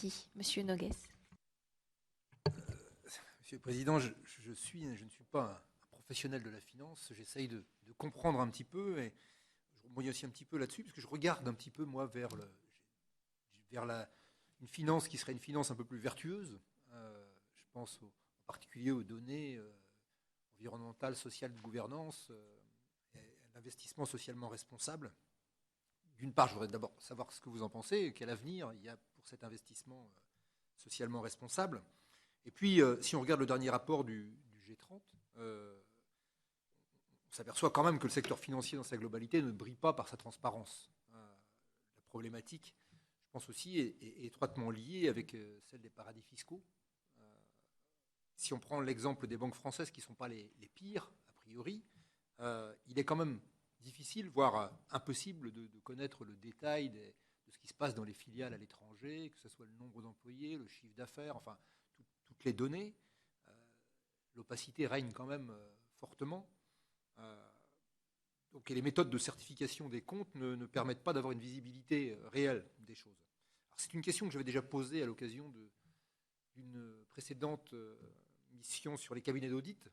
Merci, Monsieur Noguès. Monsieur le Président, je ne suis pas un professionnel de la finance. J'essaye de comprendre un petit peu et je rebondis aussi un petit peu là-dessus parce que je regarde un petit peu, moi, vers une finance qui serait une finance un peu plus vertueuse. Je pense en particulier aux données environnementales, sociales, de gouvernance, et à l'investissement socialement responsable. D'une part, je voudrais d'abord savoir ce que vous en pensez, quel avenir il y a pour cet investissement socialement responsable. Et puis, si on regarde le dernier rapport du G30, on s'aperçoit quand même que le secteur financier dans sa globalité ne brille pas par sa transparence. La problématique, je pense aussi, est étroitement liée avec celle des paradis fiscaux. Euh, Si on prend l'exemple des banques françaises qui ne sont pas les pires, a priori, il est quand même difficile, voire impossible de connaître le détail de ce qui se passe dans les filiales à l'étranger, que ce soit le nombre d'employés, le chiffre d'affaires, enfin, toutes les données. Euh, L'opacité règne quand même fortement. Donc, et les méthodes de certification des comptes ne permettent pas d'avoir une visibilité réelle des choses. C'est une question que j'avais déjà posée à l'occasion d'une précédente mission sur les cabinets d'audit.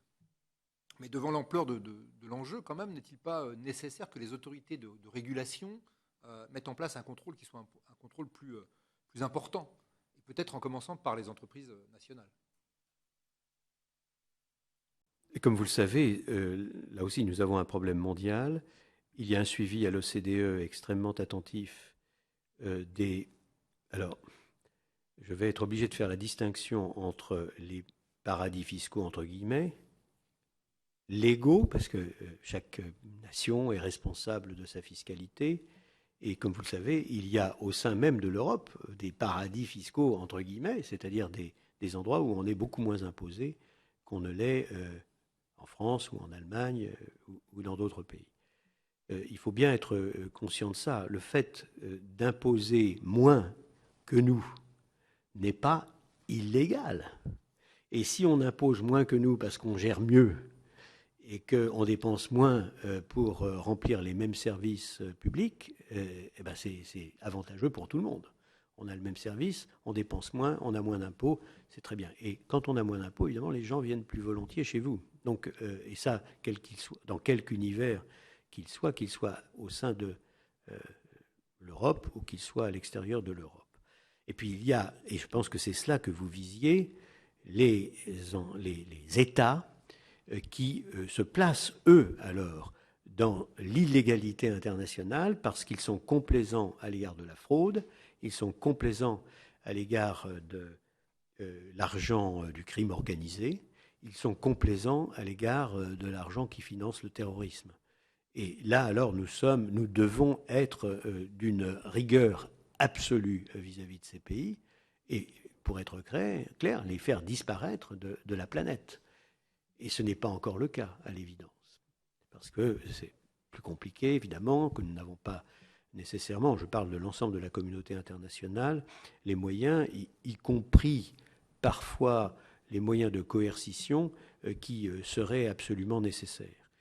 Mais devant l'ampleur de l'enjeu, quand même, n'est-il pas nécessaire que les autorités de régulation mettent en place un contrôle qui soit un contrôle plus important, et peut-être en commençant par les entreprises nationales? Et comme vous le savez, là aussi, nous avons un problème mondial. Il y a un suivi à l'OCDE extrêmement attentif des... Alors, je vais être obligé de faire la distinction entre les paradis fiscaux, entre guillemets, légaux, parce que chaque nation est responsable de sa fiscalité. Et comme vous le savez, il y a au sein même de l'Europe des paradis fiscaux, entre guillemets, c'est-à-dire des endroits où on est beaucoup moins imposé qu'on ne l'est en France ou en Allemagne ou dans d'autres pays. Il faut bien être conscient de ça. Le fait d'imposer moins que nous n'est pas illégal. Et si on impose moins que nous parce qu'on gère mieux et qu'on dépense moins pour remplir les mêmes services publics, eh ben c'est avantageux pour tout le monde. On a le même service, on dépense moins, on a moins d'impôts, c'est très bien. Et quand on a moins d'impôts, évidemment, les gens viennent plus volontiers chez vous. Donc, et ça, quel qu'il soit, dans quelque univers qu'il soit au sein de l'Europe ou qu'il soit à l'extérieur de l'Europe. Et puis il y a, et je pense que c'est cela que vous visiez, les États qui se placent, eux, alors, dans l'illégalité internationale parce qu'ils sont complaisants à l'égard de la fraude, ils sont complaisants à l'égard de l'argent du crime organisé, ils sont complaisants à l'égard de l'argent qui finance le terrorisme. Et là, alors, nous devons être d'une rigueur absolue vis-à-vis de ces pays et, pour être clair, les faire disparaître de la planète. Et ce n'est pas encore le cas, à l'évidence. Parce que c'est plus compliqué, évidemment, que nous n'avons pas nécessairement, je parle de l'ensemble de la communauté internationale, les moyens, y compris parfois les moyens de coercition qui seraient absolument nécessaires.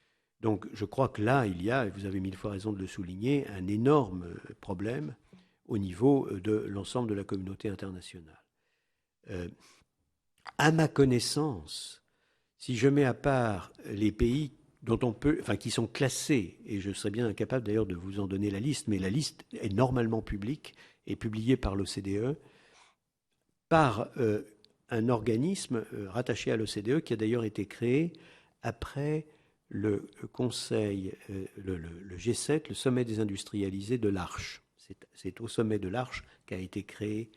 Donc je crois que là, il y a, et vous avez mille fois raison de le souligner, un énorme problème au niveau de l'ensemble de la communauté internationale. À ma connaissance, si je mets à part les pays dont on peut, enfin qui sont classés, et je serais bien incapable d'ailleurs de vous en donner la liste, mais la liste est normalement publique et publiée par l'OCDE, par un organisme rattaché à l'OCDE qui a d'ailleurs été créé après le Conseil, le G7, le sommet des industrialisés de l'Arche. C'est au sommet de l'Arche qu'a été créé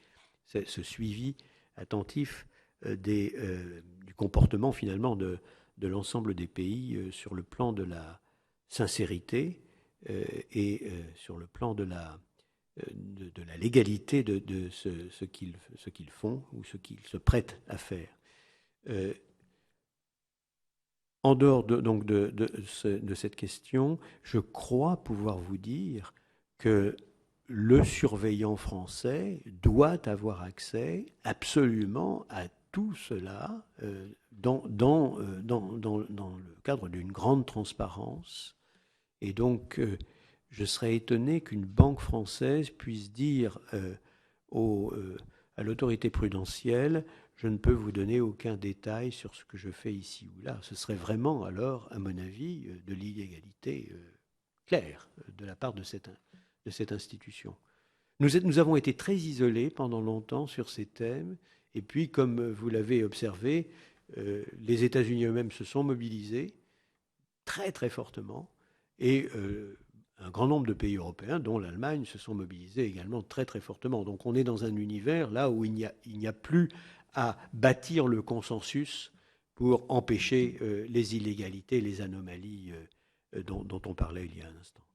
ce suivi attentif du comportement finalement de l'ensemble des pays sur le plan de la sincérité et sur le plan de la légalité de ce qu'ils font ou ce qu'ils se prêtent à faire. En dehors donc de cette question, je crois pouvoir vous dire que le surveillant français doit avoir accès absolument à tout cela dans le cadre d'une grande transparence. Et donc, je serais étonné qu'une banque française puisse dire à l'autorité prudentielle, je ne peux vous donner aucun détail sur ce que je fais ici ou là. Ce serait vraiment alors, à mon avis, de l'illégalité claire de la part de cette institution. Nous avons été très isolés pendant longtemps sur ces thèmes, et puis, comme vous l'avez observé, les États-Unis eux-mêmes se sont mobilisés très très fortement, et un grand nombre de pays européens, dont l'Allemagne, se sont mobilisés également très très fortement. Donc on est dans un univers là où il n'y a plus à bâtir le consensus pour empêcher les illégalités, les anomalies dont on parlait il y a un instant.